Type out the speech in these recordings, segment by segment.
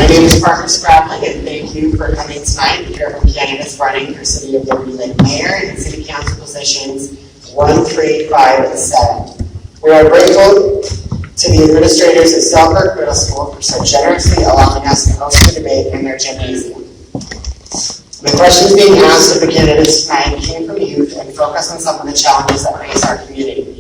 name is Parker Spradling, and thank you for coming tonight to hear from candidates running for City of Liberty Lake Mayor and City Council positions 1, 3, 5, and 7. We are grateful to the administrators at Selkirk Middle School for so generously allowing us to host the debate in their gymnasium. The questions being asked of the candidates tonight came from youth and focus on some of the challenges that face our community.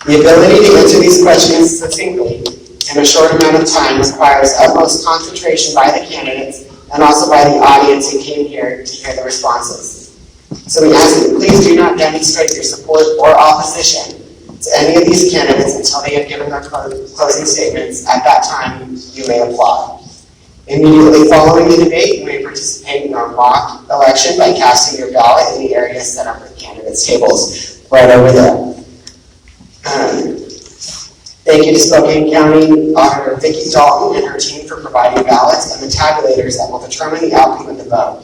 The ability to answer these questions succinctly in a short amount of time requires utmost concentration by the candidates and also by the audience who came here to hear the responses. So we ask that you please do not demonstrate your support or opposition to any of these candidates until they have given their closing statements. At that time, you may applaud. Immediately following the debate, you may participate in our mock election by casting your ballot in the area set up with candidates' tables right over there. Thank you to Spokane County Auditor Vicki Dalton and her team for providing ballots and the tabulators that will determine the outcome of the vote.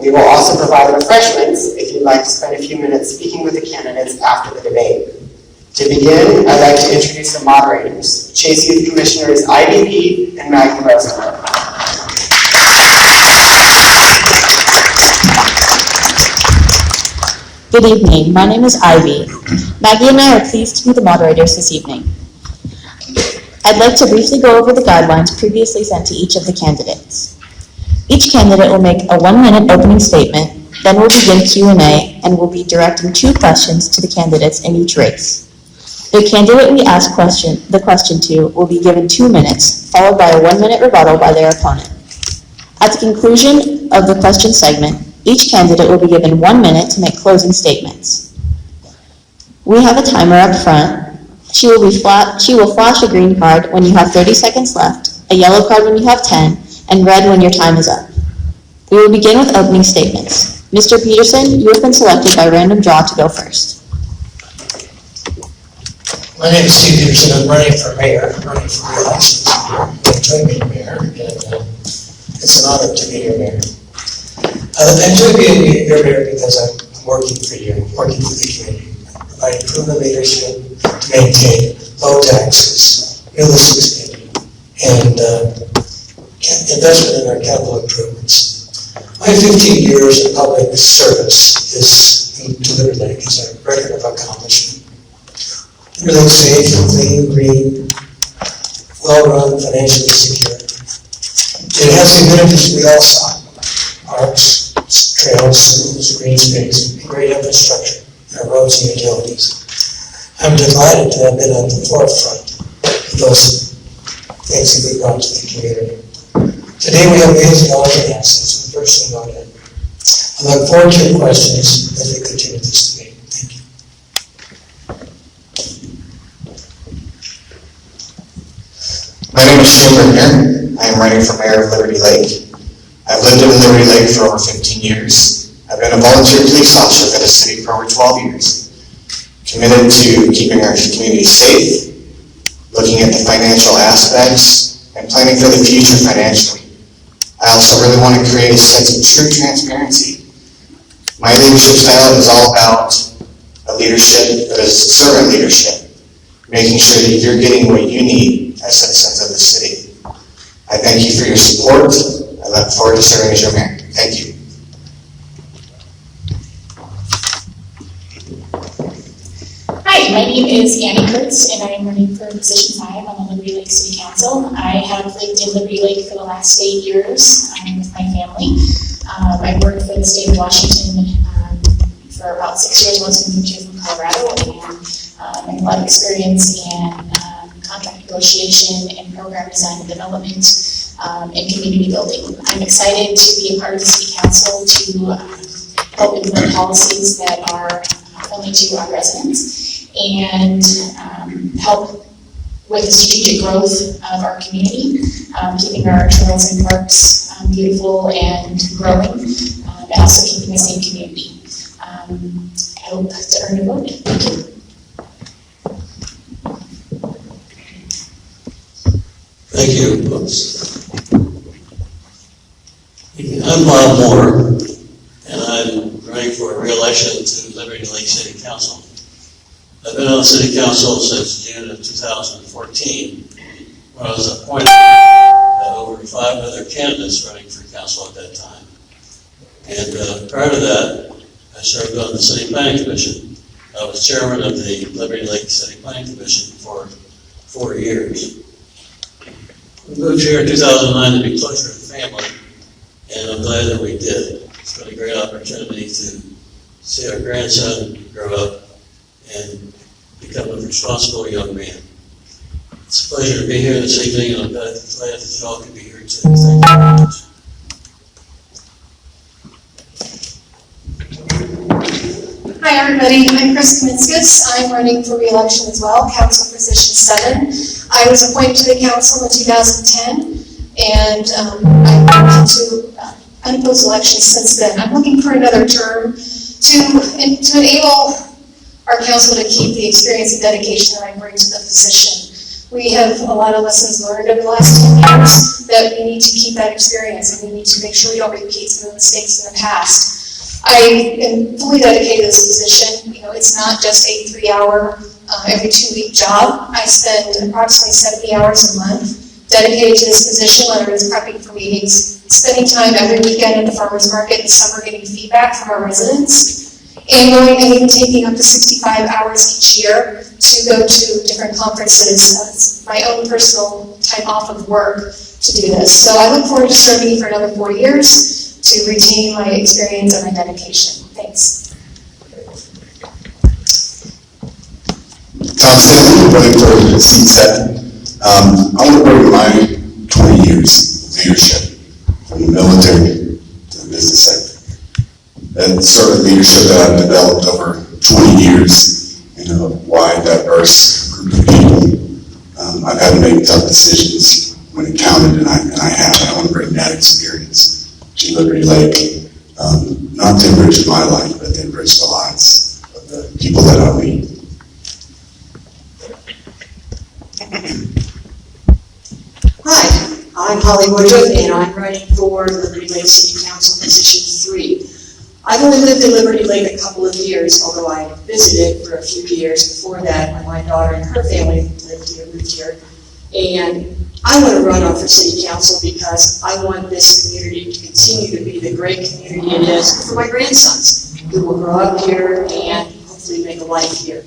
We will also provide refreshments if you'd like to spend a few minutes speaking with the candidates after the debate. To begin, I'd like to introduce the moderators, Chase Youth Commissioners IVP and Maggie Rosenberg. Good evening. My name is Ivy. Maggie and I are pleased to be the moderators this evening. I'd like to briefly go over the guidelines previously sent to each of the candidates. Each candidate will make a 1-minute opening statement, then we'll begin Q&A and we'll be directing 2 questions to the candidates in each race. The candidate we ask the question to will be given 2 minutes, followed by a 1-minute rebuttal by their opponent. At the conclusion of the question segment, each candidate will be given 1 minute to make closing statements. We have a timer up front. She will flash a green card when you have 30 seconds left, a yellow card when you have 10, and red when your time is up. We will begin with opening statements. Mr. Peterson, you have been selected by random draw to go first. My name is Steve Peterson. I'm running for mayor. I'm running for re-election. I enjoy being mayor, and it's an honor to be your mayor. I enjoy being your mayor because I'm working for you, working for the community, providing proven leadership to maintain low taxes, realistic spending, and investment in our capital improvements. My 15 years of public service to Liberty Lake is a record of accomplishment. Liberty Lake safe, clean, green, well-run, financially secure. It has the amenities we all sought: parks, trails, schools, green space, and great infrastructure, and our roads and utilities. I'm delighted to have been at the forefront of those things that we brought to the community. Today we have millions of dollars in assets. We personally know that. I look forward to your questions as we continue this debate. Thank you. My name is Jim Rittner. I am running for mayor of Liberty Lake. I've lived in Liberty Lake for over 15 years. I've been a volunteer police officer for the city for over 12 years. Committed to keeping our community safe, looking at the financial aspects, and planning for the future financially. I also really want to create a sense of true transparency. My leadership style is all about a leadership that is servant leadership, making sure that you're getting what you need as citizens of the city. I thank you for your support. I look forward to serving as your mayor. Thank you. Hi, my name is Annie Kurtz, and I am running for position 5 on the Liberty Lake City Council. I have lived in Liberty Lake for the last 8 years with my family. I've worked for the state of Washington for about 6 years once we moved here from Colorado, and I have a lot of experience in contract negotiation and program design and development and community building. I'm excited to be a part of the City Council to help implement policies that are friendly to our residents and help with the strategic growth of our community, keeping our trails and parks beautiful and growing, and also keeping a safe community. I hope to earn your vote. Thank you. Thank you, folks. I'm Bob Moore, and I'm running for re-election to Liberty Lake City Council. I've been on the City Council since June of 2014, when I was appointed over 5 other candidates running for council at that time. And prior to that, I served on the City Planning Commission. I was chairman of the Liberty Lake City Planning Commission for 4 years. We moved here in 2009 to be closer to family, and I'm glad that we did. It's been a great opportunity to see our grandson grow up and become a responsible young man. It's a pleasure to be here this evening, and I'm glad that you all can be here too. Thank you very much. Hi everybody, I'm Chris Kaminskis. I'm running for re-election as well, council position 7. I was appointed to the council in 2010, and I've been to unopposed elections since then. I'm looking for another term to enable our council to keep the experience and dedication that I bring to the position. We have a lot of lessons learned over the last 10 years that we need to keep that experience, and we need to make sure we don't repeat some of the mistakes in the past. I am fully dedicated to this position. You know, it's not just a 3-hour, every 2-week job. I spend approximately 70 hours a month dedicated to this position, whether it's prepping for meetings, spending time every weekend at the farmers market, and summer getting feedback from our residents, and going and even taking up to 65 hours each year to go to different conferences. It's my own personal time off of work to do this. So I look forward to serving for another 4 years to retain my experience and my dedication. Thanks. Tom Stanley, running for seat 7. I want to bring my 20 years of leadership from the military to the business sector. That sort of leadership that I've developed over 20 years in a wide, diverse group of people. I've had to make tough decisions when it counted, and I have. I want to bring that experience to Liberty Lake, not to enrich my life, but to enrich the lives of the people that I lead. Hi, I'm Holly Woodruff, and I'm running for Liberty Lake City Council position 3. I've only lived in Liberty Lake a couple of years, although I visited for a few years before that when my daughter and her family moved here. And I want to run for city council because I want this community to continue to be the great community it is for my grandsons, who will grow up here and hopefully make a life here.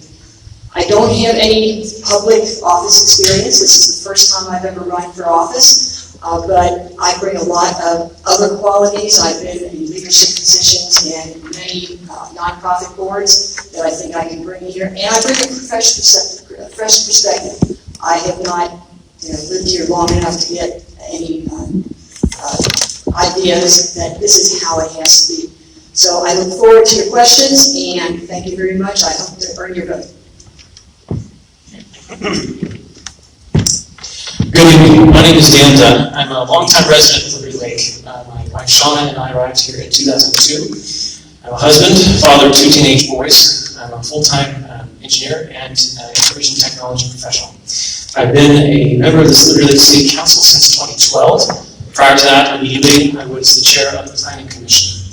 I don't have any public office experience. This is the first time I've ever run for office, but I bring a lot of other qualities. I've been in leadership positions in many nonprofit boards that I think I can bring here, and I bring a fresh perspective. I have not lived here long enough to get any ideas that this is how it has to be. So I look forward to your questions, and thank you very much. I hope to earn your vote. Good evening. My name is Dan Dunn. I'm a longtime resident of Liberty Lake. My wife Shauna and I arrived here in 2002. I'm a husband, father of 2 teenage boys. I'm a full-time engineer and information technology professional. I've been a member of this Liberty Lake City Council since 2012. Prior to that, immediately, I was the chair of the Planning Commission.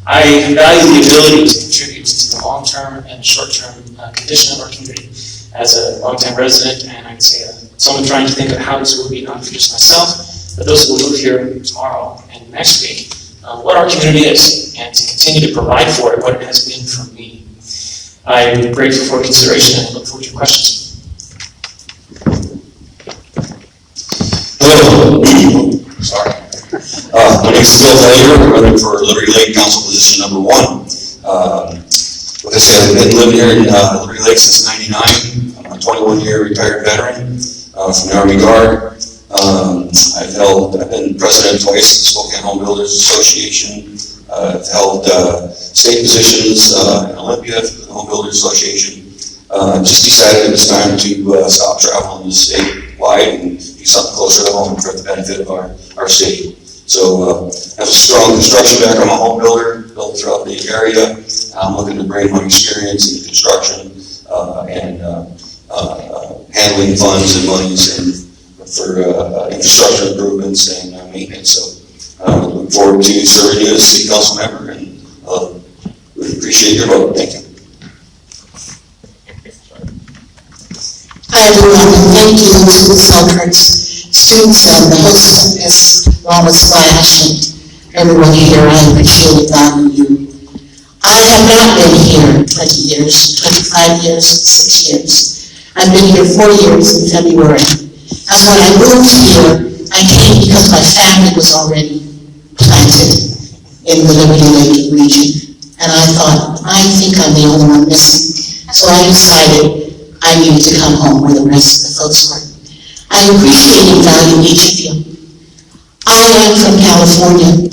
I value the ability to contribute to the long-term and short-term condition of our community. As a long-time resident, and I'd say someone trying to think of how this will be not for just myself, but those who will move here tomorrow and next week, what our community is, and to continue to provide for it what it has been for me. I'm grateful for consideration and look forward to your questions. Hello. Sorry. My name is Phil Taylor. I'm running for Liberty Lake Council position number 1. Like I said, I've been living here in Liberty Lake since '99. I'm a 21-year retired veteran from the Army Guard. I've been president twice of the Spokane Home Builders Association. I've held state positions in Olympia for the Home Builders Association. Just decided it was time to stop traveling statewide and do something closer to home for the benefit of our city. So I have a strong construction background. I'm a home builder, built throughout the area. I'm looking to bring my experience in construction and handling funds and monies for infrastructure improvements and maintenance. So I look forward to serving you as city council member, and really appreciate your vote. Thank you. Hi everyone, and thank you to the Selkirks students and the hostess, along with Splash and everyone here. I appreciate and value you. I have not been here 20 years, 25 years, 6 years. I've been here 4 years in February. And when I moved here, I came because my family was already planted in the Liberty Lake region. And I thought, I think I'm the only one missing. So I decided I needed to come home where the rest of the folks were. I appreciate and value each of you. I am from California,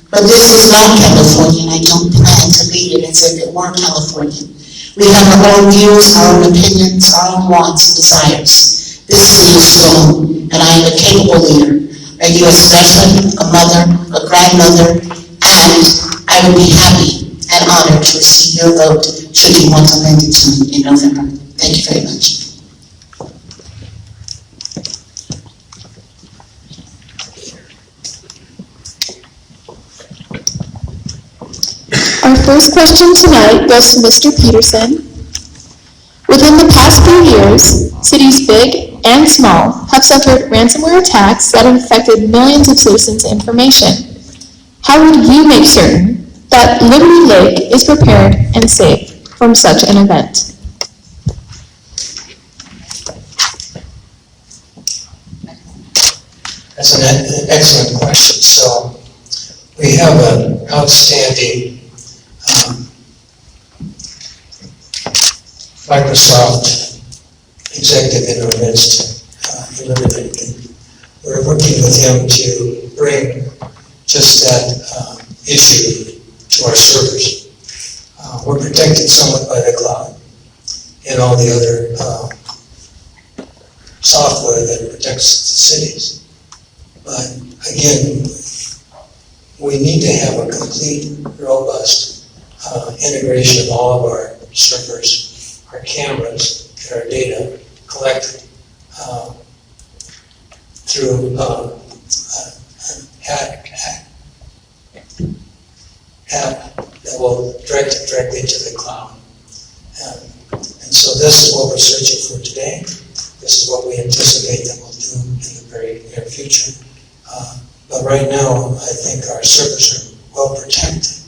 but this is not California, and I don't plan to leave it as if it were California. We have our own views, our own opinions, our own wants and desires. This city is strong, and I am a capable leader, a U.S. veteran, a mother, a grandmother, and I would be happy and honored to receive your vote should you want to lend it to me in November. Thank you very much. Our first question tonight goes to Mr. Peterson. Within the past few years, cities big and small have suffered ransomware attacks that have affected millions of citizens' information. How would you make certain that Liberty Lake is prepared and safe from such an event? That's an excellent question. So we have an outstanding Microsoft executive in our midst, in Liberty Lake, and we're working with him to bring just that issue to our servers. We're protected somewhat by the cloud and all the other software that protects the cities. But again, we need to have a complete, robust integration of all of our servers, our cameras, and our data collected through an app that will direct it directly to the cloud. And so this is what we're searching for today. This is what we anticipate that we'll do in the very near future. But right now, I think our servers are well protected.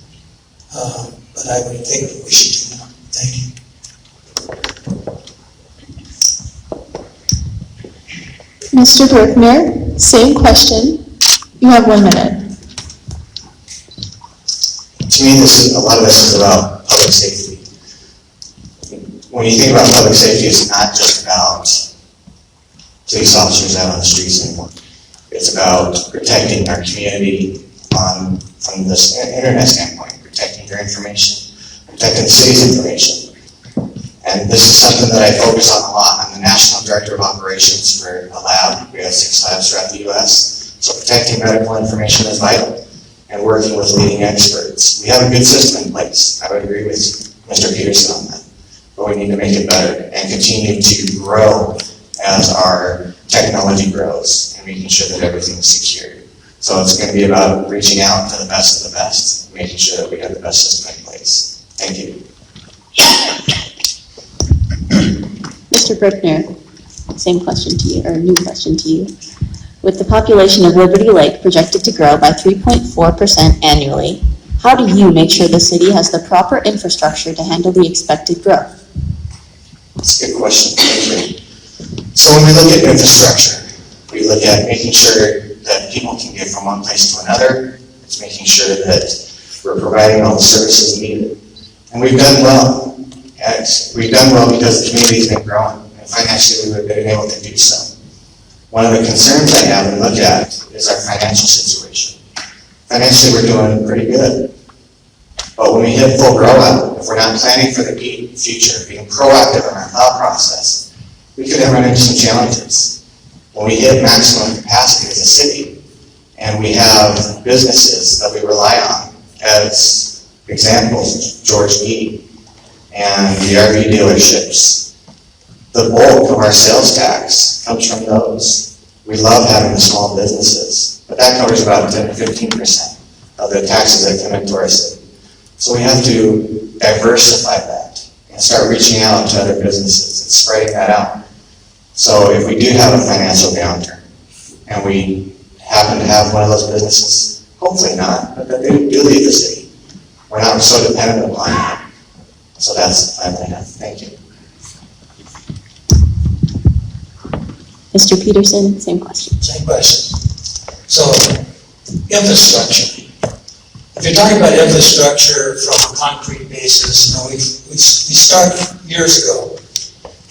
But I would think that we should do more. Thank you. Mr. Berkner, same question. You have 1 minute. To me, a lot of this is about public safety. When you think about public safety, it's not just about police officers out on the streets anymore. It's about protecting our community from this internet standpoint, protecting your information, protecting the city's information. And this is something that I focus on a lot. I'm the National Director of Operations for a lab. We have 6 labs throughout the U.S. So protecting medical information is vital, and working with leading experts. We have a good system in place. I would agree with Mr. Peterson on that. But we need to make it better and continue to grow as our technology grows and making sure that everything's secure. So it's going to be about reaching out to the best of the best, making sure that we have the best system in place. Thank you. Mr. Berkner, same question to you, or new question to you. With the population of Liberty Lake projected to grow by 3.4% annually, how do you make sure the city has the proper infrastructure to handle the expected growth? That's a good question. Thank you. So when we look at infrastructure, we look at making sure that people can get from one place to another. It's making sure that we're providing all the services needed. And we've done well. And we've done well because the community's been growing, and financially we've been able to do so. One of the concerns I have and look at is our financial situation. Financially, we're doing pretty good. But when we hit full grow-out, if we're not planning for the future, being proactive in our thought process, we could run into some challenges. When we hit maximum capacity as a city, and we have businesses that we rely on, as examples, George B. and the RV dealerships, the bulk of our sales tax comes from those. We love having the small businesses, but that covers about 10 to 15% of the taxes that come into our city. So we have to diversify that and start reaching out to other businesses and spreading that out. So if we do have a financial downturn, and we happen to have one of those businesses, hopefully not, but that they do leave the city, we're not so dependent upon it. So that's the plan I have. Thank you. Mr. Peterson, same question. Same question. So, infrastructure. If you're talking about infrastructure from a concrete basis, we start years ago.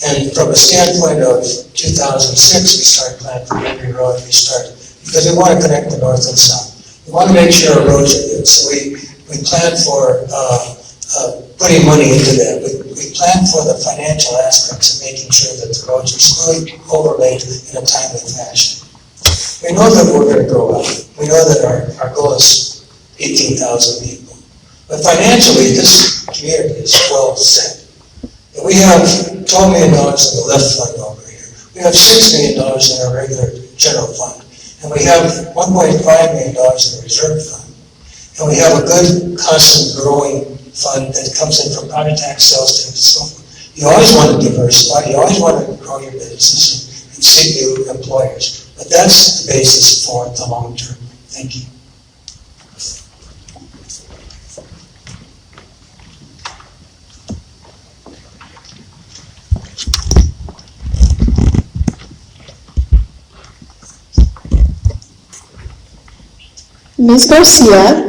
And from a standpoint of 2006, we started planning for every road because we want to connect the north and south. We want to make sure our roads are good. So we plan for putting money into that. We plan for the financial aspects of making sure that the roads are smooth, overlaid in a timely fashion. We know that we're going to grow up. We know that our goal is 18,000 people. But financially, this community is well set. And we have $12 million in the left fund over here. We have $6 million in our regular general fund. And we have $1.5 million in the reserve fund. And we have a good, constant growing fund that comes in from property tax sales and so forth. You always want to diversify. You always want to grow your businesses and seek new employers. But that's the basis for the long term. Thank you. Ms. Garcia,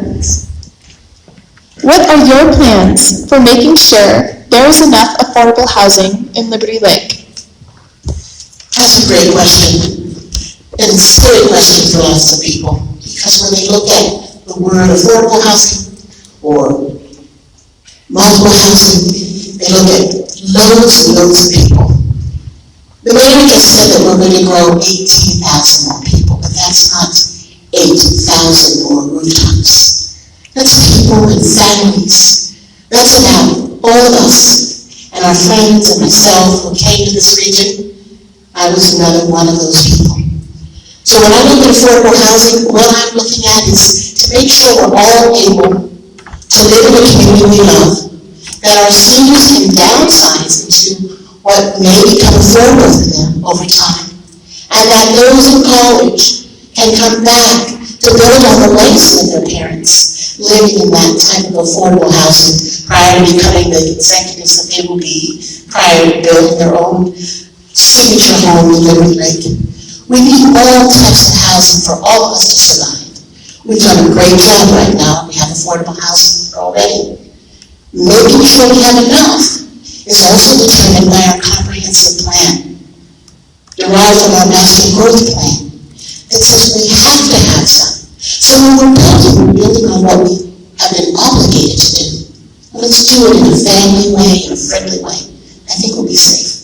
what are your plans for making sure there is enough affordable housing in Liberty Lake? That's a great question. And it's a silly question for lots of people, because when they look at the word affordable housing or multiple housing, they look at loads and loads of people. The mayor just said that we're going to grow 18,000 more people, but that's not 8,000 more rooftops. That's people and families. That's about all of us and our friends and myself who came to this region. I was another one of those people. So when I look at affordable housing, what I'm looking at is to make sure we're all able to live in a community we love, that our seniors can downsize into what may become affordable for them over time, and that those in college can come back to build on the legacy of their parents living in that type of affordable housing prior to becoming the executives that they will be, prior to building their own signature home in Liberty Lake. We need all types of housing for all of us to survive. We've done a great job right now. We have affordable housing already. Making sure we have enough is also determined by our comprehensive plan, derived from our master growth plan, that says we have to have some. So when we're building on what we have been obligated to do. Let's do it in a family way, in a friendly way. I think we'll be safe.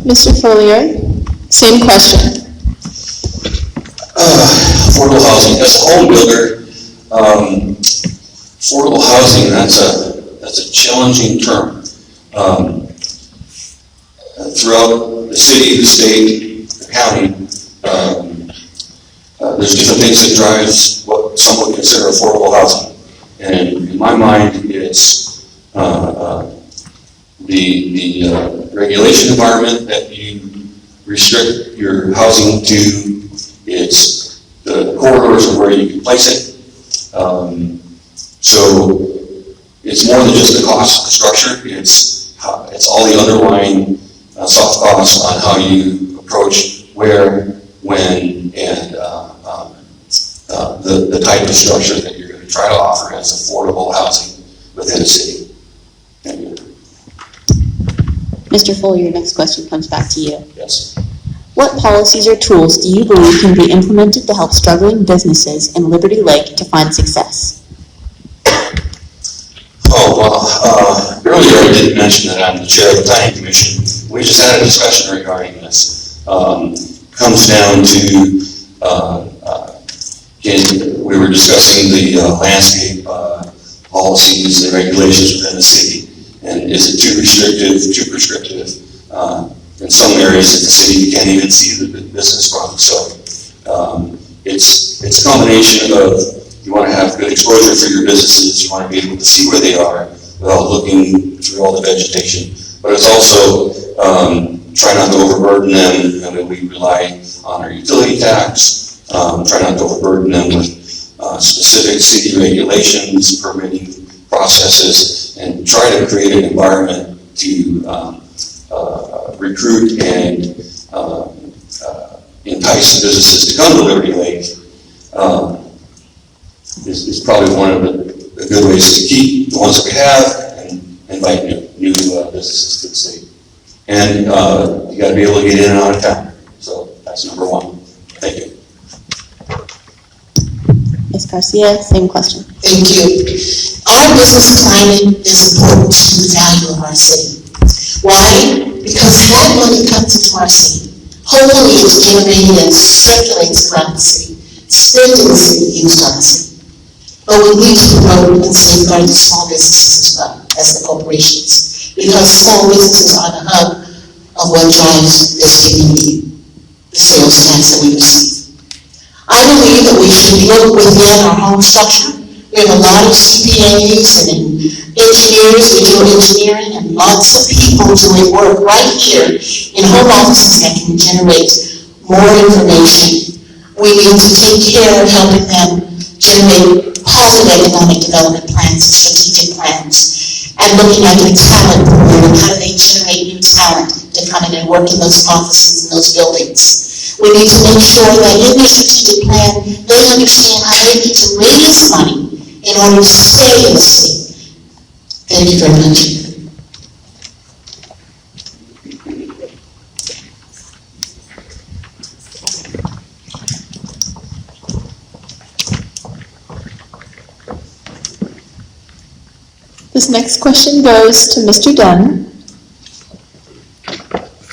Mr. Follier, same question. Affordable housing, as a home builder, affordable housing, that's a challenging term. Throughout the city, the state, the county, there's different things that drives what some would consider affordable housing. And in my mind, it's the regulation environment that you restrict your housing to. It's the corridors of where you can place it. So it's more than just the cost of the structure. It's all the underlying soft costs on how you approach where, when, and the type of structure that you're going to try to offer as affordable housing within a city. Thank you. Mr. Follier, your next question comes back to you. Yes. What policies or tools do you believe can be implemented to help struggling businesses in Liberty Lake to find success? Oh, well, earlier I did mention that I'm the chair of the Planning Commission. We just had a discussion regarding this. Comes down to, we were discussing the landscape policies and regulations within the city. And is it too restrictive, too prescriptive? In some areas of the city, you can't even see the business from. So it's a combination of, you want to have good exposure for your businesses, you want to be able to see where they are without looking through all the vegetation, but it's also try not to overburden them. I mean, we rely on our utility tax, try not to overburden them with specific city regulations, permitting processes, and try to create an environment to recruit and entice businesses to come to Liberty Lake. Is probably one of the good ways to keep the ones that we have and invite new businesses to the city. And you got to be able to get in and out of town. So that's number one. Thank you. Ms. Garcia, same question. Thank you. Our business climate is important to the value of our city. Why? Because that money comes into our city. Hopefully it's generated and circulates throughout the city, spent in the city, used on the city. But we need to promote and safeguard the small businesses as well as the corporations, because small businesses are the hub of what drives this community, the sales tax that we receive. I believe that we should look within our home structure. We have a lot of CPAs and engineers, visual engineering, and lots of people doing work right here in home offices that can generate more information. We need to take care of helping them generate positive economic development plans and strategic plans, and looking at the talent pool and how do they generate new talent to come in and work in those offices and those buildings. We need to make sure that in their strategic plan, they understand how they need to raise money in order to stay in the city. Thank you very much. This next question goes to Mr. Dunn.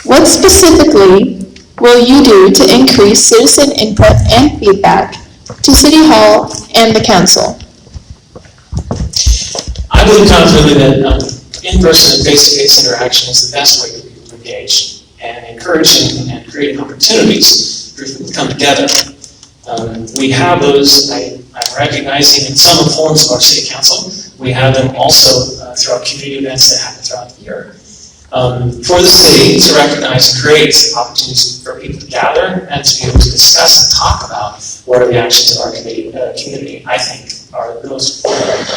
What specifically will you do to increase citizen input and feedback to City Hall and the Council? I believe confidently that in-person and face-to-face interaction is the best way for people to engage, and encouraging and creating opportunities for people to come together. We have those, I'm recognizing in some forms of our City Council. We have them also throughout community events that happen throughout the year. For the city to recognize and create opportunities for people to gather and to be able to discuss and talk about what are the actions of our community, I think, are the most important.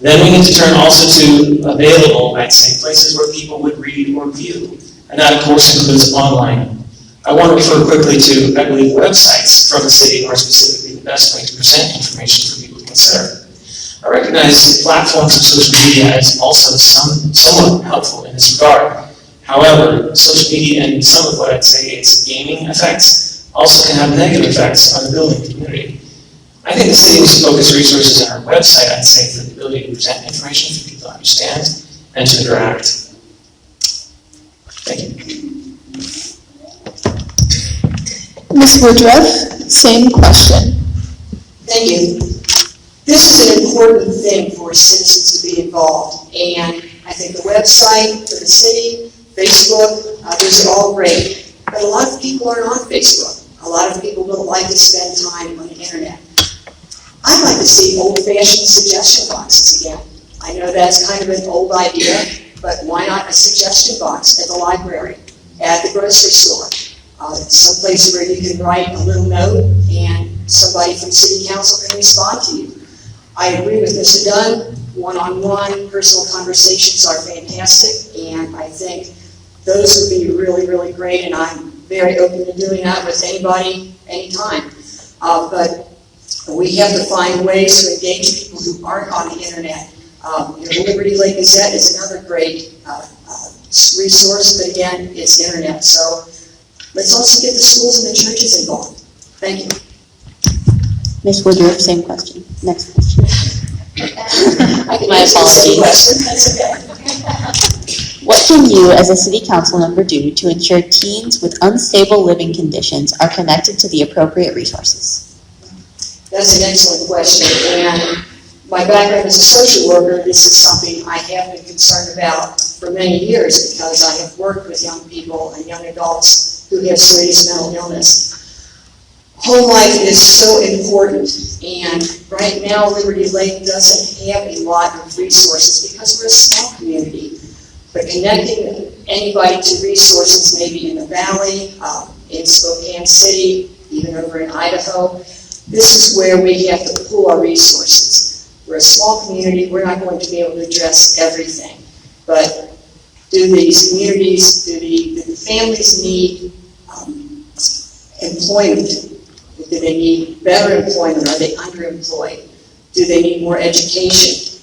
Then we need to turn also to available, I'd say, places where people would read or view. And that, of course, includes online. I want to refer quickly to, I believe, websites from the city are specifically the best way to present information for people to consider. I recognize platforms of social media as also somewhat helpful in this regard. However, social media and some of what I'd say its gaming effects also can have negative effects on the building community. I think the city needs to focus resources on our website, I'd say, for the ability to present information for people to understand and to interact. Thank you. Ms. Woodruff, same question. Thank you. This is an important thing for citizens to be involved, and I think the website for the city, Facebook, those are all great. But a lot of people aren't on Facebook. A lot of people don't like to spend time on the internet. I'd like to see old-fashioned suggestion boxes again. I know that's kind of an old idea, but why not a suggestion box at the library, at the grocery store, someplace where you can write a little note and somebody from City Council can respond to you. I agree with Mr. Dunn, one-on-one personal conversations are fantastic, and I think those would be really, really great, and I'm very open to doing that with anybody, anytime. But we have to find ways to engage people who aren't on the internet. The Liberty Lake Gazette is another great resource, but again, it's internet. So let's also get the schools and the churches involved. Thank you. Ms. Woodruff, same question. Next question. My apologies. That's okay. What can you, as a City Council member, do to ensure teens with unstable living conditions are connected to the appropriate resources? That's an excellent question, and my background as a social worker, this is something I have been concerned about for many years because I have worked with young people and young adults who have serious mental illness. Home life is so important, and right now Liberty Lake doesn't have a lot of resources because we're a small community. But connecting anybody to resources, maybe in the valley, in Spokane City, even over in Idaho, this is where we have to pool our resources. We're a small community, we're not going to be able to address everything. But do these communities, do the families need employment? Do they need better employment? Are they underemployed? Do they need more education?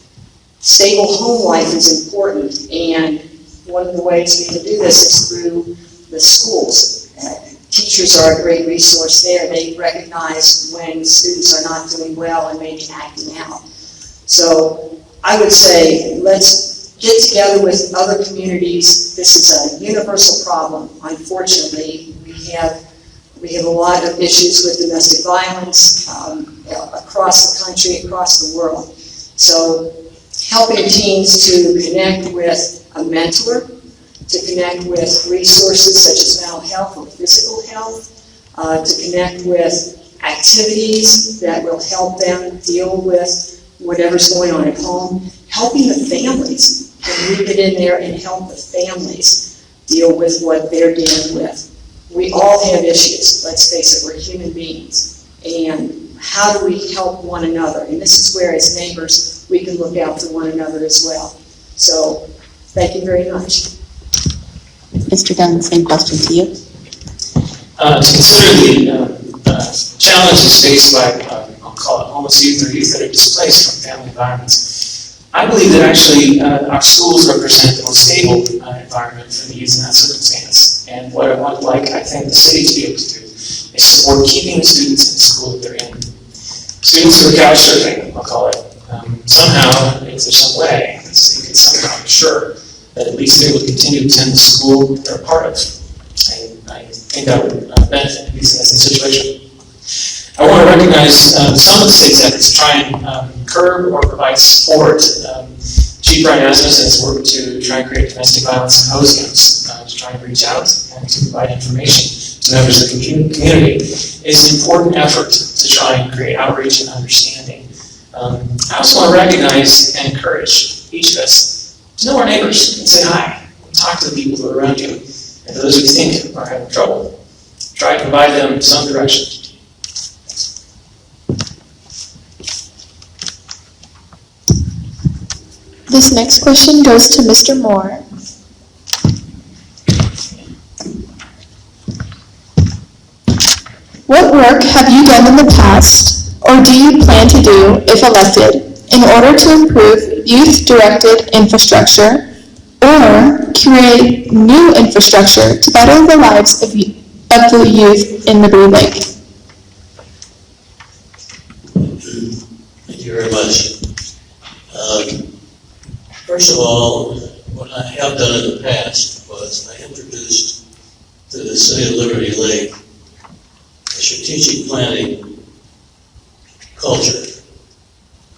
Stable home life is important, and one of the ways we can do this is through the schools. Teachers are a great resource there. They recognize when students are not doing well and maybe acting out. So I would say let's get together with other communities. This is a universal problem. Unfortunately, we have a lot of issues with domestic violence across the country, across the world. So helping teens to connect with a mentor, to connect with resources such as mental health or physical health, to connect with activities that will help them deal with whatever's going on at home, helping the families. Can we get in there and help the families deal with what they're dealing with? We all have issues, let's face it, we're human beings. And how do we help one another? And this is where, as neighbors, we can look out for one another as well. So, thank you very much. Mr. Dunn, same question to you. To consider the challenges faced by, I'll call it homeless youth or youth that are displaced from family environments, I believe that actually our schools represent the most stable environment for the youth in that circumstance. And what I would like, I think, the city to be able to do is support keeping the students in the school that they're in. Students who are couch surfing, I'll call it, somehow, if there's some way, the city can somehow ensure that at least they will continue to attend the school that they're a part of. I think that would benefit the youth in this situation. I want to recognize some of the state's efforts to try and curb or provide support. Chief Brian Asmus has worked to try and create domestic violence symposiums to try and reach out and to provide information to members of the community. It's an important effort to try and create outreach and understanding. I also want to recognize and encourage each of us to know our neighbors and say hi, and talk to the people who are around you, and those we think are having trouble. Try to provide them some direction. This next question goes to Mr. Moore. What work have you done in the past, or do you plan to do, if elected, in order to improve youth-directed infrastructure or create new infrastructure to better the lives of the youth in Liberty Lake? Thank you very much. First of all, what I have done in the past was I introduced to the City of Liberty Lake a strategic planning culture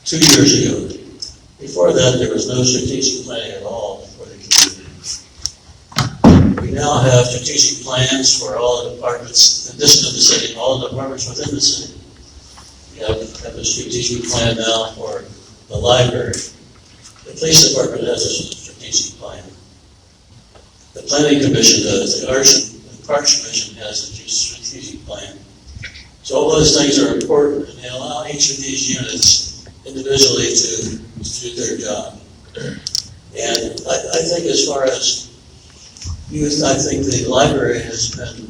2 years ago. Before that, there was no strategic planning at all for the community. We now have strategic plans for all the departments, in addition to the city, all the departments within the city. We have a strategic plan now for the library. The police department has a strategic plan. The planning commission does. The Parks Commission has a strategic plan. So all those things are important, and they allow each of these units individually to do their job. And I think as far as youth, I think the library has done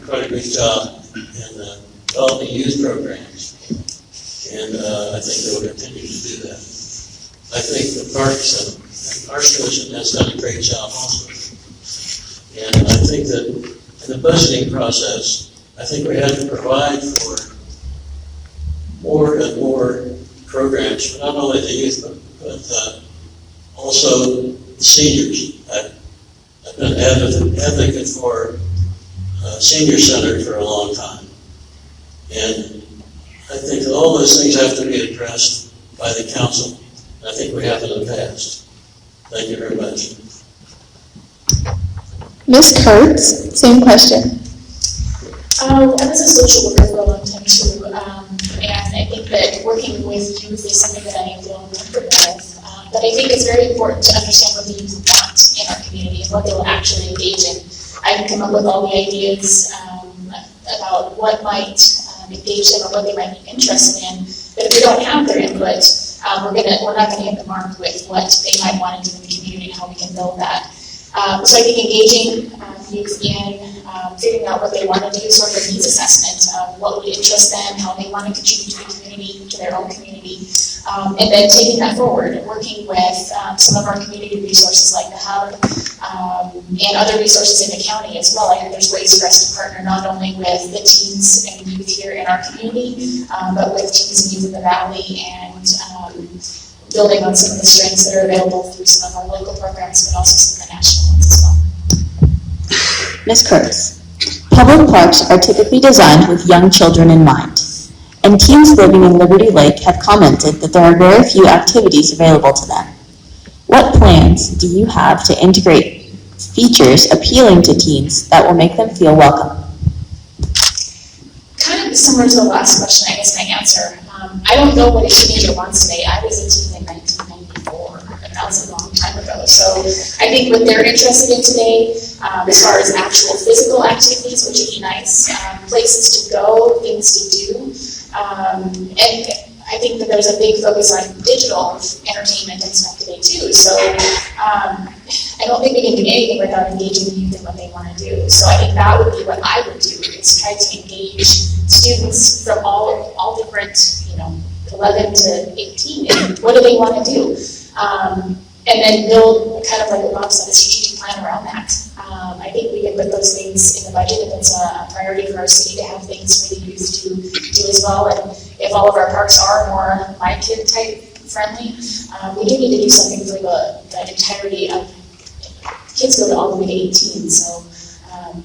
quite a great job in developing youth programs. And I think they will continue to do that. I think the Parks Commission has done a great job also. And I think that in the budgeting process, I think we have to provide for more and more programs for not only the youth, but also the seniors. I've been an advocate for a senior center for a long time. And I think that all those things have to be addressed by the council. I think we have in the past. Thank you very much. Ms. Kurtz, same question. I was a social worker for a long time too, and I think that working with youth is something that I feel comfortable with. But I think it's very important to understand what the youth want in our community and what they will actually engage in. I can come up with all the ideas about what might engage them or what they might be interested in, but if we don't have their input, we're not going to hit the mark with what they might want to do in the community and how we can build that. So I think engaging youth in figuring out what they want to do, sort of a needs assessment of what would interest them, how they want to contribute to the community, to their own community, and then taking that forward and working with some of our community resources like the Hub and other resources in the county as well. I think there's ways for us to partner not only with the teens and youth here in our community, but with teens and youth in the Valley and building on some of the strengths that are available through some of our local programs, but also some of the national ones as well. Ms. Kurtz, public parks are typically designed with young children in mind, and teens living in Liberty Lake have commented that there are very few activities available to them. What plans do you have to integrate features appealing to teens that will make them feel welcome? Kind of similar to the last question, I guess my answer. I don't know what a teenager wants today. I was a teen in 1994, and that was a long time ago. So I think what they're interested in today, as far as actual physical activities, which would be nice, places to go, things to do, and I think that there's a big focus on digital entertainment and stuff today too. So I don't think we can do anything without engaging the youth in what they want to do. So I think that would be what I would do, is try to engage students from all different, 11 to 18, and what do they want to do? And then build, kind of like what Bob said, a strategic plan around that. I think we can put those things in the budget if it's a priority for our city to have things for the youth to do as well. And if all of our parks are more My Kid type friendly, we do need to do something for the entirety of, kids go all the way to 18, so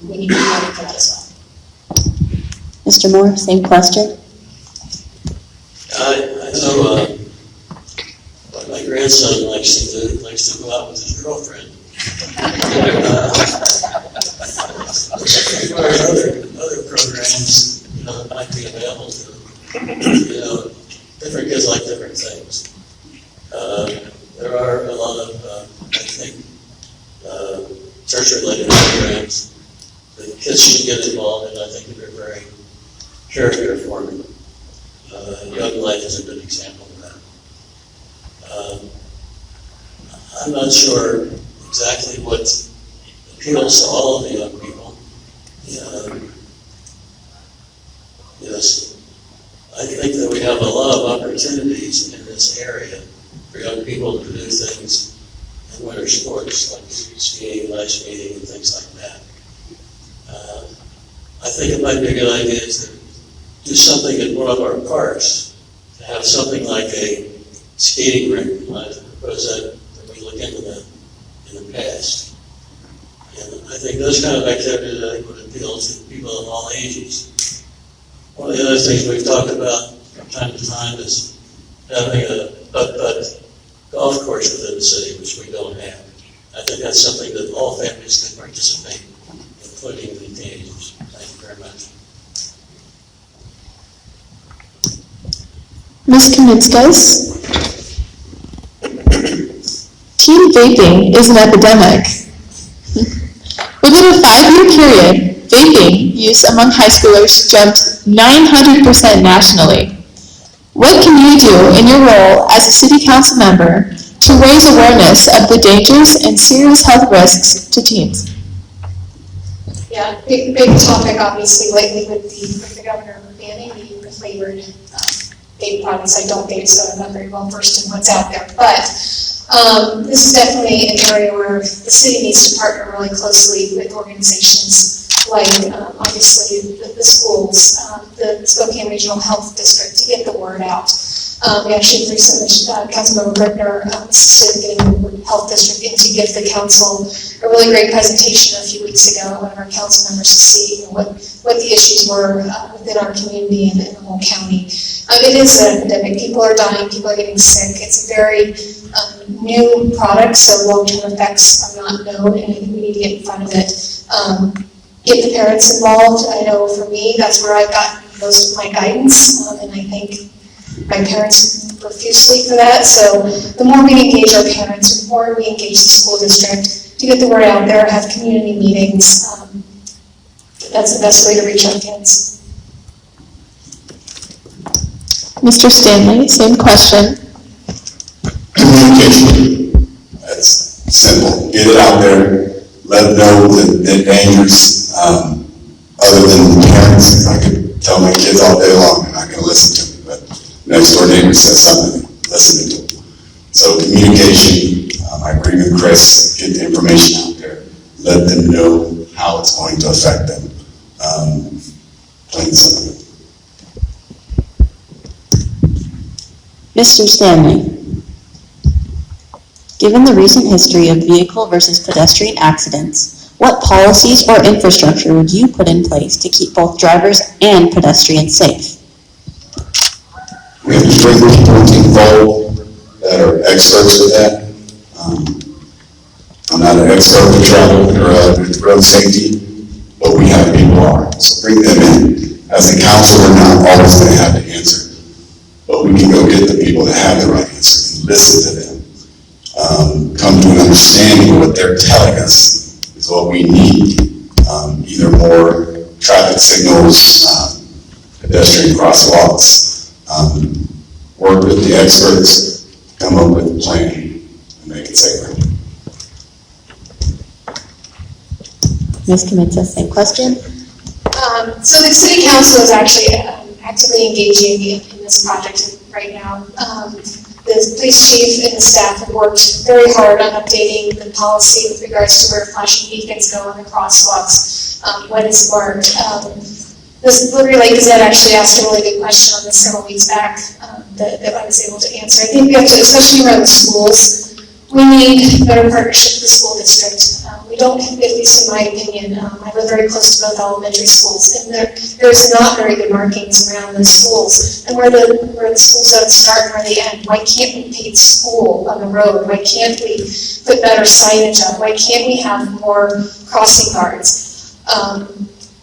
we need to be ready for that as well. Mr. Moore, same question. I know what my grandson likes to do. He likes to go out with his girlfriend. Other programs, that might be available to them. Different kids like different things. There are a lot of, I think, church-related programs that kids should get involved in. I think they're very character-forming. Young Life is a good example of that. I'm not sure exactly what appeals to all of the young people. Yes, I think that we have a lot of opportunities in this area for young people to do things in winter sports, like skiing, ice skating, and things like that. I think it might be a good idea to do something in one of our parks, to have something like a skating rink. I propose that we look into that in the past. And I think those kind of activities, I think, would appeal to people of all ages. One of the other things we've talked about from time to time is having a putt-putt golf course within the city, which we don't have. I think that's something that all families can participate in, including the teenagers. Thank you very much. Ms. Kaminskas, teen vaping is an epidemic. Within a 5-year period, vaping use among high schoolers jumped 900% nationally. What can you do in your role as a city council member to raise awareness of the dangers and serious health risks to teens? Yeah, big topic obviously lately with the governor banning the flavored vape products. I don't vape, so I'm not very well versed in what's out there. But this is definitely an area where the city needs to partner really closely with organizations like obviously the schools, the Spokane Regional Health District, to get the word out. We actually recently, Councilmember Griffner assisted in getting the health district in to give the council a really great presentation a few weeks ago, one of our council members to see what the issues were within our community and in the whole county. It is an epidemic. People are dying, people are getting sick. It's a very new product, so long-term effects are not known, and I think we need to get in front of it. Get the parents involved. I know for me, that's where I got most of my guidance, and I think my parents profusely for that. So the more we engage our parents, the more we engage the school district to get the word out there, have community meetings. That's the best way to reach our kids. Mr. Stanley, same question. Communication. That's simple. Get it out there. Let them know the dangers. Other than the parents, I could tell my kids all day long, they're not going to listen to me. But next door neighbor says something, listening to them. So communication. I agree with Chris. Get the information out there. Let them know how it's going to affect them. Plain and simple. Mr. Stanley, given the recent history of vehicle versus pedestrian accidents, what policies or infrastructure would you put in place to keep both drivers and pedestrians safe? We have to bring people involved that are experts with that. I'm not an expert with travel or with road safety, but we have people who are. So bring them in. As a council, we're not always going to have the answer. But we can go get the people that have the right answer and listen to them. Come to an understanding of what they're telling us is what we need. Either more traffic signals, pedestrian crosswalks, work with the experts, come up with a plan and make it safer. Ms. Kamitsa, same question. So the city council is actually actively engaging in this project right now. The police chief and the staff have worked very hard on updating the policy with regards to where flashing beacons go on the crosswalks, when it's marked. This Liberty Lake Gazette actually asked a really good question on this several weeks back that I was able to answer. I think we have to, especially around the schools, we need better partnership with the school district. We don't, at least in my opinion, I live very close to both elementary schools, and there's not very good markings around the schools. And where the school zones start and where they end. Why can't we paint school on the road? Why can't we put better signage up? Why can't we have more crossing guards?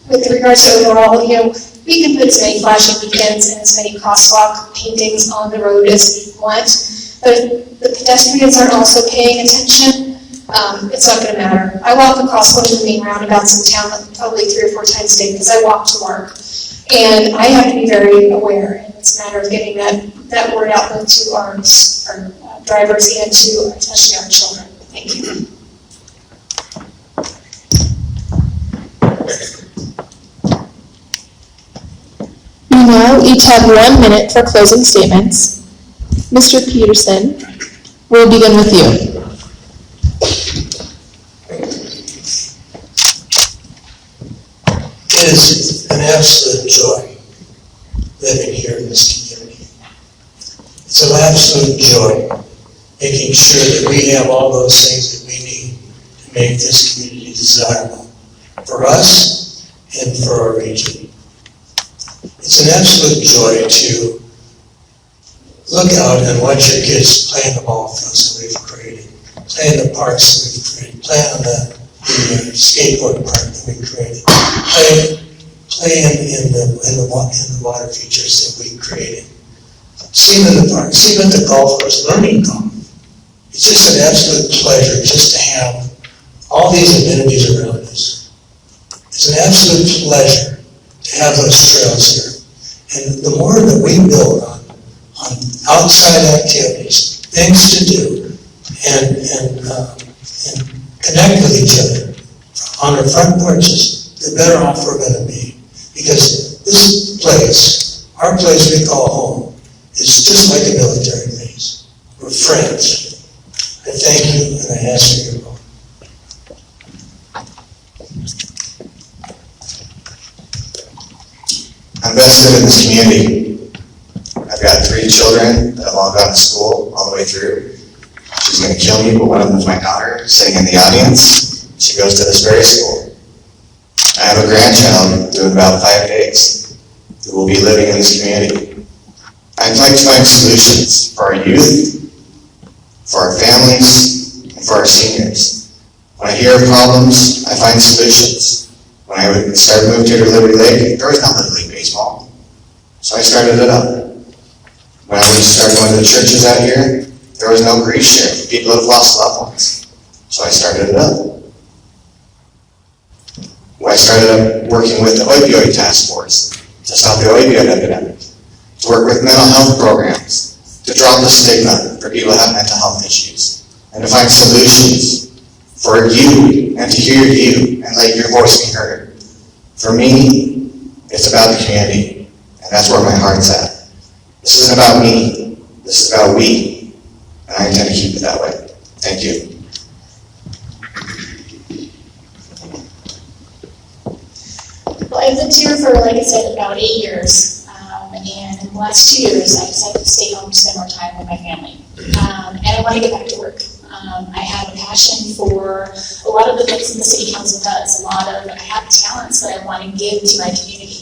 With regards to overall, we can put as many flashing beacons and as many crosswalk paintings on the road as we want, but if the pedestrians aren't also paying attention, it's not going to matter. I walk across one of the main roundabouts in town probably 3 or 4 times a day because I walk to work. And I have to be very aware, and it's a matter of getting that word out both to our drivers and to especially our children. Thank you. We now each have 1 minute for closing statements. Mr. Peterson, we'll begin with you. It is an absolute joy living here in this community. It's an absolute joy making sure that we have all those things that we need to make this community desirable for us and for our region. It's an absolute joy to look out and watch your kids play in the ball fields that we've created, play in the parks that we've created, play on the skateboard park that we created, play in the water features that we created. See them in the park, see them at the golf course, learning golf. It's just an absolute pleasure just to have all these amenities around us. It's an absolute pleasure to have those trails here. And the more that we build on outside activities, things to do, and connect with each other on our front porches, the better off we're going to be. Because this place, our place we call home, is just like a military base. We're friends. I thank you, and I ask for your vote. I'm vested in this community. I've got 3 children that have all gone to school all the way through. She's going to kill me, but one of them is my daughter, sitting in the audience. She goes to this very school. I have a grandchild who in about 5 days who will be living in this community. I'd like to find solutions for our youth, for our families, and for our seniors. When I hear of problems, I find solutions. When I moved here to Liberty Lake, there was no Liberty Lake baseball. So I started it up. When I started going to the churches out here, there was no grief share for people that have lost loved ones. So I started it up. I started up working with the opioid task force to stop the opioid epidemic, to work with mental health programs, to drop the stigma for people that have mental health issues, and to find solutions for you and to hear you and let your voice be heard. For me, it's about the community, and that's where my heart's at. This isn't about me, this is about we, and I intend to keep it that way. Thank you. Well, I've lived here for, like I said, about 8 years, and in the last 2 years, I decided to stay home to spend more time with my family, and I want to get back to work. I have a passion for a lot of the things that the City Council does. I have talents that I want to give to my community.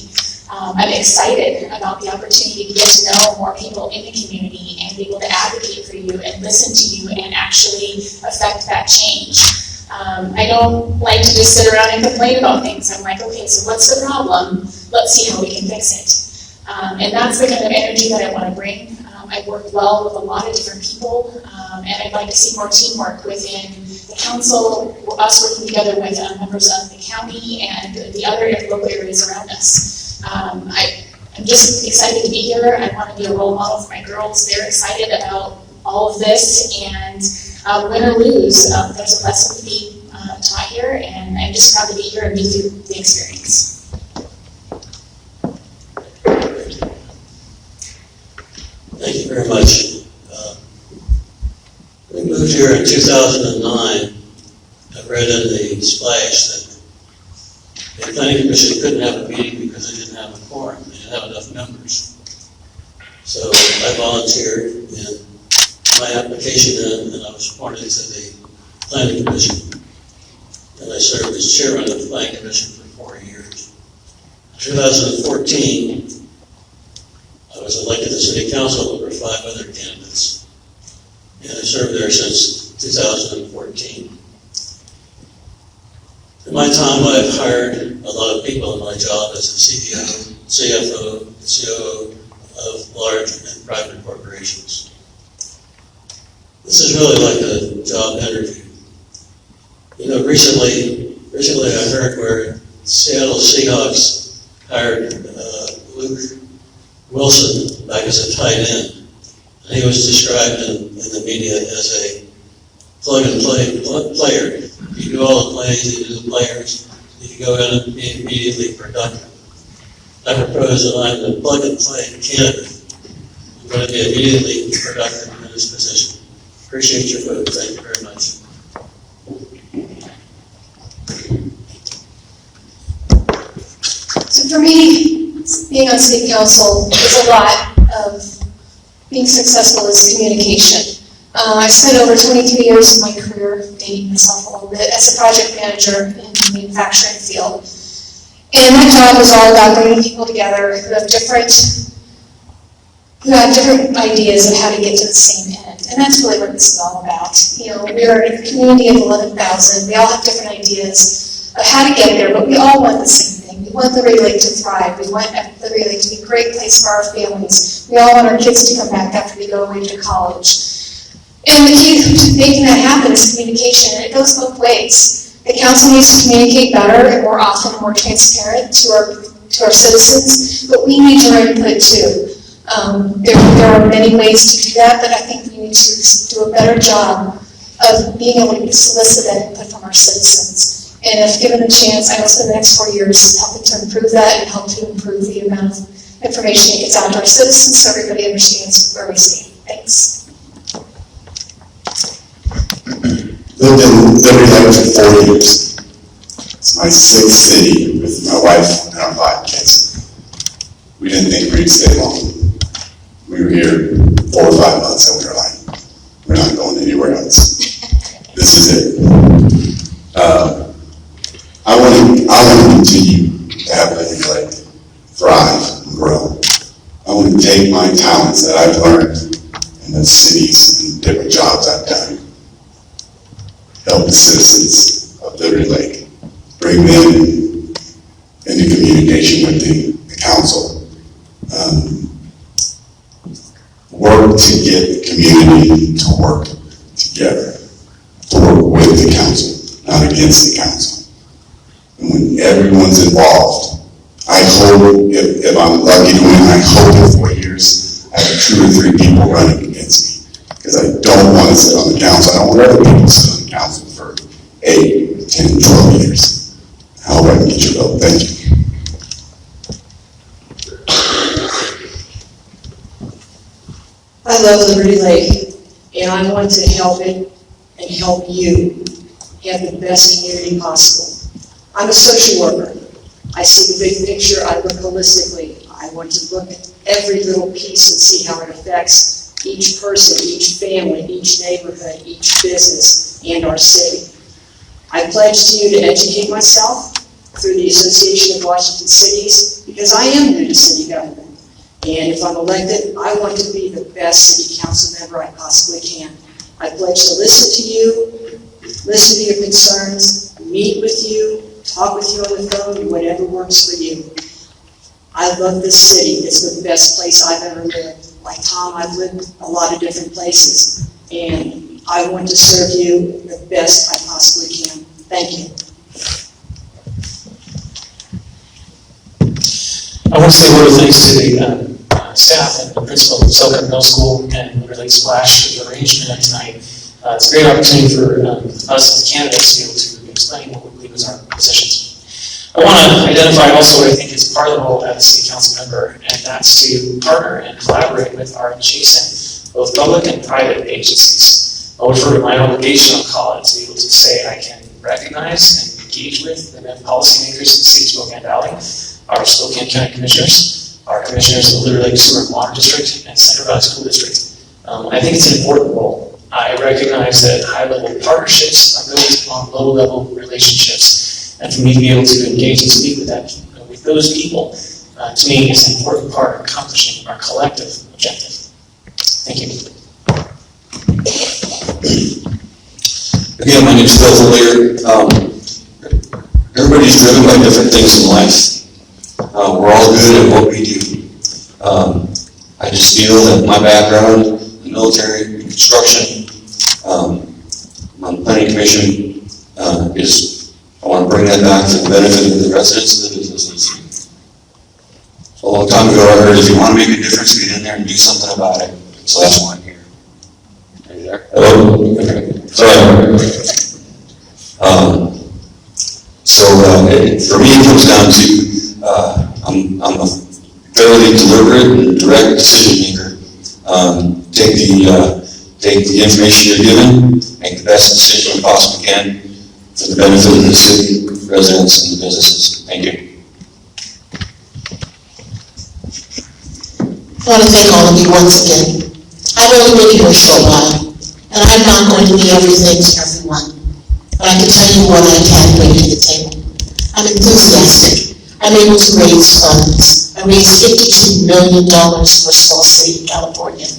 I'm excited about the opportunity to get to know more people in the community and be able to advocate for you and listen to you and actually affect that change. I don't like to just sit around and complain about things. I'm like, okay, so what's the problem? Let's see how we can fix it. And that's the kind of energy that I want to bring. I work well with a lot of different people, and I'd like to see more teamwork within the council, us working together with members of the county and the other local areas around us. I'm just excited to be here. I want to be a role model for my girls. They're excited about all of this, and win or lose, there's a lesson to be taught here, and I'm just proud to be here and be through the experience. Thank you very much. We moved here in 2009. I read in the splash that the planning commission couldn't have a meeting because they didn't have a quorum. They didn't have enough members. So I volunteered in my application in, and I was appointed to the planning commission. And I served as chairman of the planning commission for 4 years. In 2014, I was elected to city council over 5 other candidates, and I've served there since 2014. In my time, I've hired a lot of people in my job as a CEO, CFO, COO of large and private corporations. This is really like a job interview. You know, recently I heard where Seattle Seahawks hired Luke Wilson back as a tight end. And he was described in the media as a plug-and-play player. You do all the plays, you do the players, you can go in and be immediately productive. I propose that I'm the plug-and-play candidate. I'm going to be immediately productive in this position. Appreciate your vote. Thank you very much. So for me, being on city council is a lot of being successful is communication. I spent over 23 years of my career, dating myself a little bit, as a project manager in the manufacturing field. And my job was all about bringing people together who have different ideas of how to get to the same end. And that's really what this is all about. You know, we're a community of 11,000. We all have different ideas of how to get there, but we all want the same thing. We want the Red Lake to thrive. We want the Red Lake to be a great place for our families. We all want our kids to come back after they go away to college. And the key to making that happen is communication, and it goes both ways. The council needs to communicate better and more often and more transparent to our citizens, but we need your input too. There are many ways to do that, but I think we need to do a better job of being able to solicit that input from our citizens. And if given the chance, I will spend the next 4 years helping to improve that and help to improve the amount of information that gets out to our citizens so everybody understands where we stand. Thanks. Lived in Liberty Lake for 4 years. It's my 6th city with my wife and our 5 kids. We didn't think we'd stay long. We were here 4 or 5 months and we were like, we're not going anywhere else. This is it. I want to continue to have Liberty Lake thrive and grow. I want to take my talents that I've learned in the cities and different jobs I've done, help the citizens of Liberty Lake, bring them into communication with the council, work work to get the community to work together, to work with the council, not against the council. And when everyone's involved, I hope, if I'm lucky to win, I hope in 4 years I have 2 or 3 people running against me. Because I don't want to sit on the council. I don't want other people to sit on the council for 8, 10, 12 years. I hope I can get your vote. Thank you. I love Liberty Lake, and I want to help it and help you have the best community possible. I'm a social worker. I see the big picture. I look holistically. I want to look at every little piece and see how it affects each person, each family, each neighborhood, each business, and our city. I pledge to you to educate myself through the Association of Washington Cities, because I am new to city government. And if I'm elected, I want to be the best city council member I possibly can. I pledge to listen to you, listen to your concerns, meet with you, talk with you on the phone, whatever works for you. I love this city. It's the best place I've ever lived. Like Tom, I've lived a lot of different places, and I want to serve you the best I possibly can. Thank you. I want to say a word of thanks to the staff and the principal of Selkirk Middle School and Liberty Lake Splash for the arrangement tonight. It's a great opportunity for us as candidates to be able to explain what we believe is our positions. I want to identify also what I think is part of the role as a city council member, and that's to partner and collaborate with our adjacent, both public and private agencies. I'll refer to my obligation, I'll call it, to be able to say I can recognize and engage with the policymakers in the city of Spokane Valley, our Spokane County Commissioners, our Commissioners of the Liberty Lake Sewer and Water District, and Central Valley School District. I think it's an important role. I recognize that high-level partnerships are built on low-level relationships, and for me to be able to engage and speak with those people, to me, is an important part of accomplishing our collective objective. Thank you. Again, my name is Bill Follier. Everybody's driven by different things in life. We're all good at what we do. I just feel that my background in the military, in construction, on the planning commission, I want to bring that back for the benefit of the residents of the businesses. So a long time ago I heard, if you want to make a difference, get in there and do something about it. So that's why I'm here. Are you there? Hello? Okay. Sorry. For me, it comes down to I'm a fairly deliberate and direct decision maker. Take the information you're given, make the best decision you possibly can for the benefit of the city, residents, and the businesses. Thank you. I want to thank all of you once again. I've only been here a short while, and I'm not going to be everything to everyone. But I can tell you what I can bring to the table. I'm enthusiastic. I'm able to raise funds. I raised $52 million for a small city of California.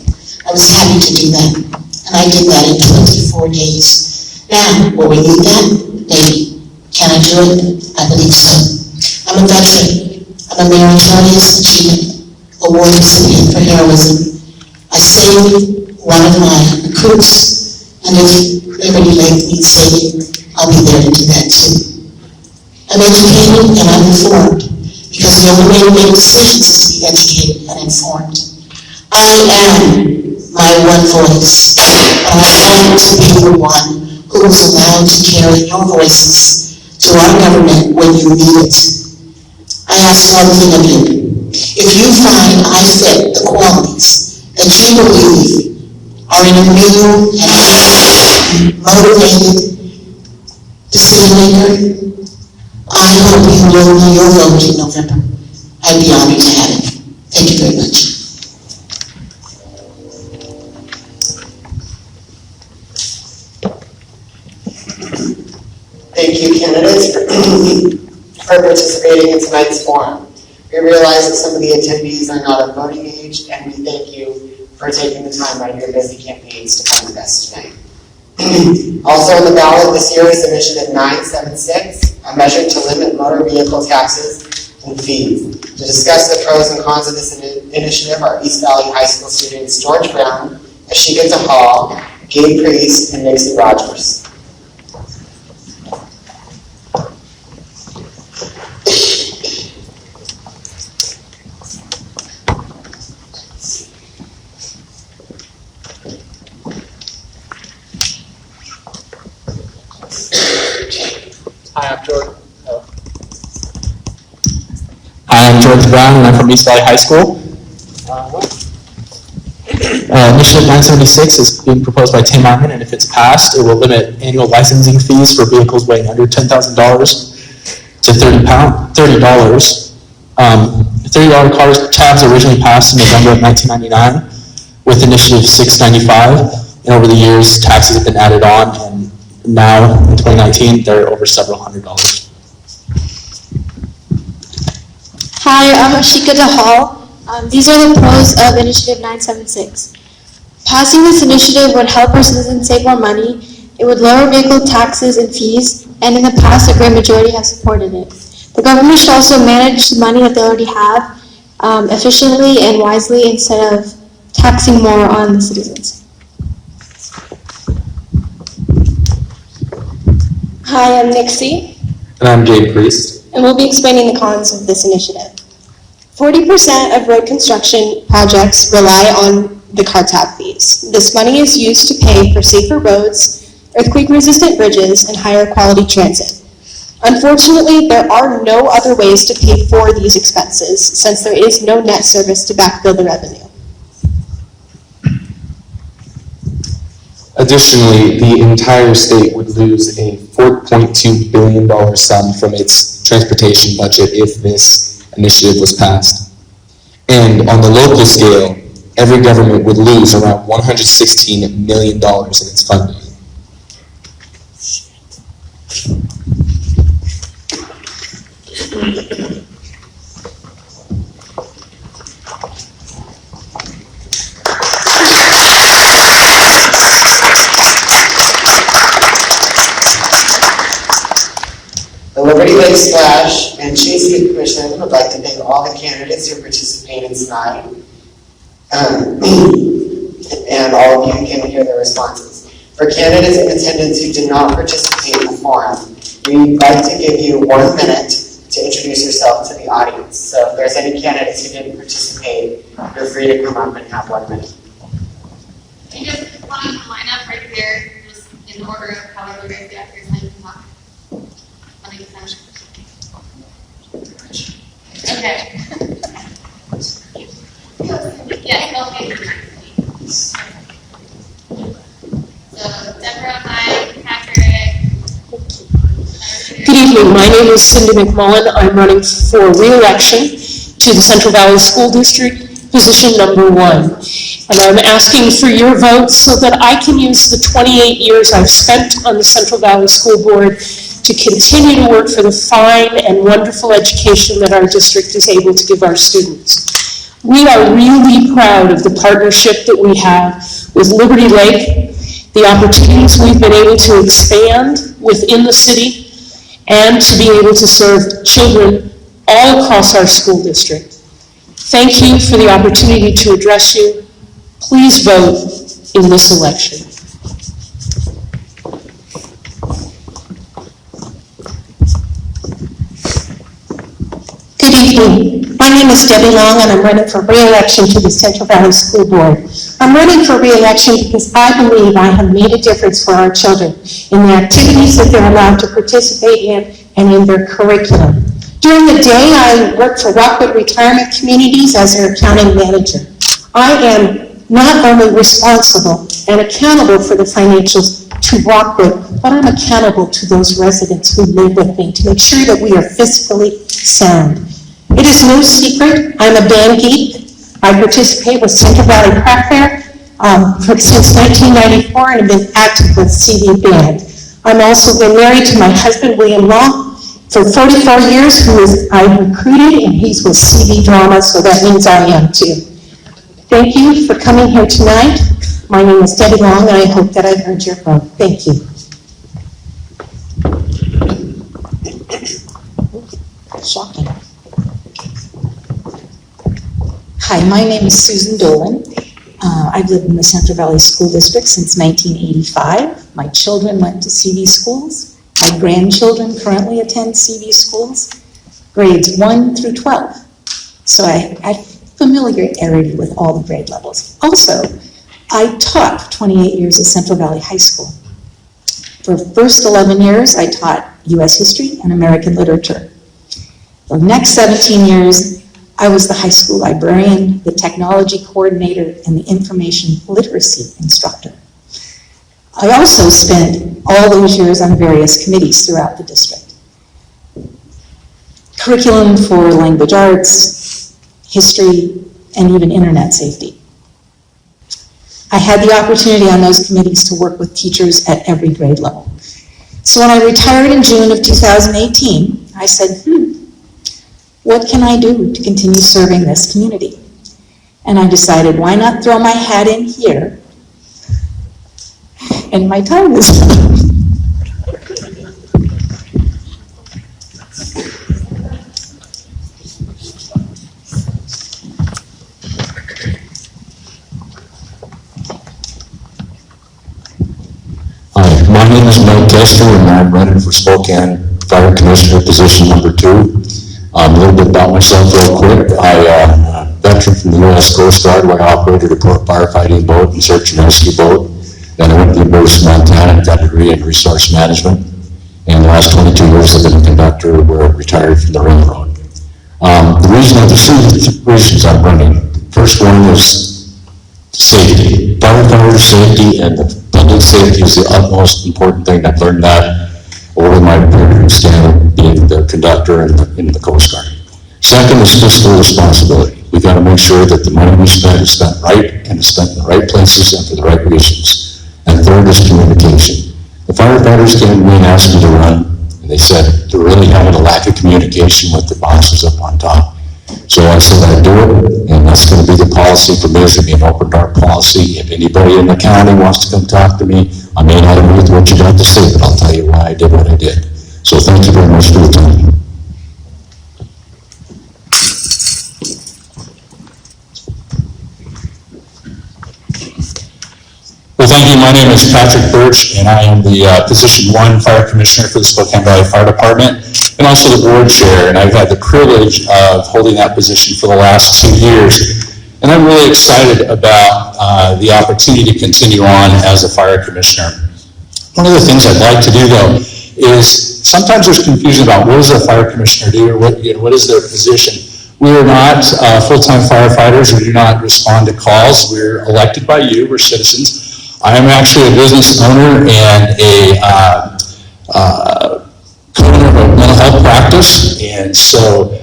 I was happy to do that, and I did that in 24 days. Now, will we need that? Maybe. Can I do it? I believe so. I'm a veteran. I'm a meritorious achievement award recipient for heroism. I saved one of my recruits, and if Liberty Lake needs saving, I'll be there to do that too. I'm educated and I'm informed, because the only way to make decisions is to be educated and informed. I am my one voice, and I want to be the one who is allowed to carry your voices to our government when you need it. I ask one thing of you. If you find I fit the qualities that you believe are in a new and motivated decision maker, I hope you will know your vote in November. I'd be honored to have it. Thank you very much. Thank you, candidates, for participating in tonight's forum. We realize that some of the attendees are not of voting age, and we thank you for taking the time out of your busy campaigns to come with us tonight. Also on the ballot this year is Initiative 976, a measure to limit motor vehicle taxes and fees. To discuss the pros and cons of this initiative are East Valley High School students George Brown, Ashika Hall, Gabe Priest, and Nixie Rogers. Hi, I'm George Brown, and I'm from East Valley High School. Initiative 976 is being proposed by Tim Arman, and if it's passed, it will limit annual licensing fees for vehicles weighing under $10,000 to $30. $30 car tabs originally passed in November of 1999 with Initiative 695, and over the years, taxes have been added on, and now, in 2019, they're over several $100s. Hi, I'm Ashika Hall. These are the pros of Initiative 976. Passing this initiative would help our citizens save more money, it would lower vehicle taxes and fees, and in the past, a great majority have supported it. The government should also manage the money that they already have efficiently and wisely instead of taxing more on the citizens. Hi, I'm Nixie, And I'm Gabe Priest. and we'll be explaining the cons of this initiative. 40% of road construction projects rely on the car tab fees. This money is used to pay for safer roads, earthquake-resistant bridges, and higher quality transit. Unfortunately, there are no other ways to pay for these expenses since there is no net service to backfill the revenue. Additionally, the entire state would lose a $4.2 billion sum from its transportation budget if this initiative was passed. And on the local scale, every government would lose around $116 million in its funding. The Liberty Lake Splash and Chasey Commission would like to thank all the candidates who participated tonight. And all of you can hear their responses. For candidates in attendance who did not participate in the forum, we'd like to give you 1 minute to introduce yourself to the audience. So if there's any candidates who didn't participate, you're free to come up and have 1 minute. You just want to line up right here, just in order of however you guys get up here, so you can talk. Okay. Yes, okay. So, Deborah, hi, Patrick. Good evening. My name is Cindy McMullen. I'm running for re-election to the Central Valley School District, position number 1. And I'm asking for your vote so that I can use the 28 years I've spent on the Central Valley School Board to continue to work for the fine and wonderful education that our district is able to give our students. We are really proud of the partnership that we have with Liberty Lake, the opportunities we've been able to expand within the city, and to be able to serve children all across our school district. Thank you for the opportunity to address you. Please vote in this election. Good evening. My name is Debbie Long, and I'm running for re-election to the Central Valley School Board. I'm running for re-election because I believe I have made a difference for our children in the activities that they're allowed to participate in and in their curriculum. During the day, I work for Rockwood Retirement Communities as their accounting manager. I am not only responsible and accountable for the financials to Rockwood, but I'm accountable to those residents who live with me to make sure that we are fiscally sound. It is no secret, I'm a band geek. I participate with Central Valley Craft Fair since 1994 and have been active with CV Band. I'm also been married to my husband, William Law, for 44 years, I recruited, and he's with CV Drama, so that means I am too. Thank you for coming here tonight. My name is Debbie Long, and I hope that I've earned your vote. Thank you. Shocking. Hi, my name is Susan Dolan. I've lived in the Central Valley School District since 1985. My children went to CV schools. My grandchildren currently attend CV schools, grades 1 through 12. So I have familiarity with all the grade levels. Also, I taught for 28 years at Central Valley High School. For the first 11 years, I taught U.S. history and American literature. For the next 17 years, I was the high school librarian, the technology coordinator, and the information literacy instructor. I also spent all those years on various committees throughout the district. Curriculum for language arts, history, and even internet safety. I had the opportunity on those committees to work with teachers at every grade level. So when I retired in June of 2018, I said, what can I do to continue serving this community? And I decided, why not throw my hat in here? And my time is up. My name is Mike Kester, and I'm running for Spokane Fire Commissioner, position number 2. A little bit about myself real quick. I'm a veteran from the U.S. Coast Guard, where I operated a firefighting boat and search and rescue boat. Then I went to the University of Montana and got a degree in resource management. And the last 22 years I've been a conductor, where I retired from the railroad. The reason of the two reasons I'm running, the first one is safety. Firefighter safety and the public safety is the utmost important thing. I've learned that over my period of staying, being the conductor in the Coast Guard. Second is fiscal responsibility. We got to make sure that the money we spend is spent right and is spent in the right places and for the right reasons. And third is communication. The firefighters came to me and asked me to run, and they said they're really having a lack of communication with the bosses up on top. So I said I'd do it, and that's going to be the policy for me. It's going to be an open door policy. If anybody in the county wants to come talk to me, I may not agree with what you got to say, but I'll tell you why I did what I did. So thank you very much for your time. Well, thank you. My name is Patrick Birch, and I am the Position 1 Fire Commissioner for the Spokane Valley Fire Department, and also the Board Chair, and I've had the privilege of holding that position for the last 2 years. And I'm really excited about the opportunity to continue on as a Fire Commissioner. One of the things I'd like to do, though, is sometimes there's confusion about what does a Fire Commissioner do, or what is their position. We are not full-time firefighters. We do not respond to calls. We're elected by you. We're citizens. I am actually a business owner and a co-owner of a mental health practice, and so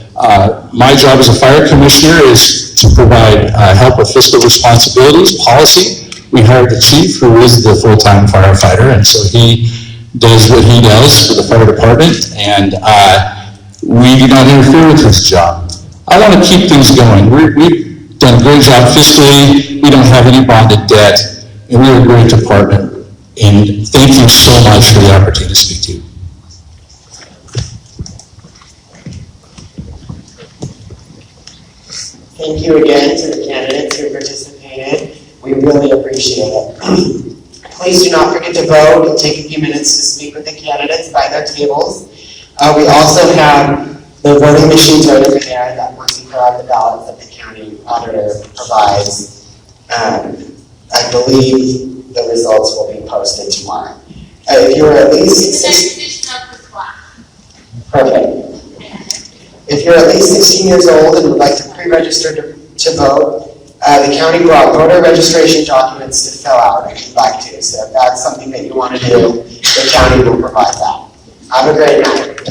my job as a fire commissioner is to provide help with fiscal responsibilities, policy. We hired the chief, who is the full-time firefighter, and so he does what he does for the fire department, and we do not interfere with his job. I want to keep things going. We've done a great job fiscally. We don't have any bonded debt. And we're a great department, and thank you so much for the opportunity to speak to you. Thank you again to the candidates who participated. We really appreciate it. Please do not forget to vote. We'll take a few minutes to speak with the candidates by their tables. We also have the voting machines right over there that once you fill out the ballots that the county auditor provides. I believe the results will be posted tomorrow. If you're at least If you're at least 16 years old and would like to pre-register to vote, the county brought voter registration documents to fill out if you'd like to. So if that's something that you want to do, the county will provide that. Have a great night.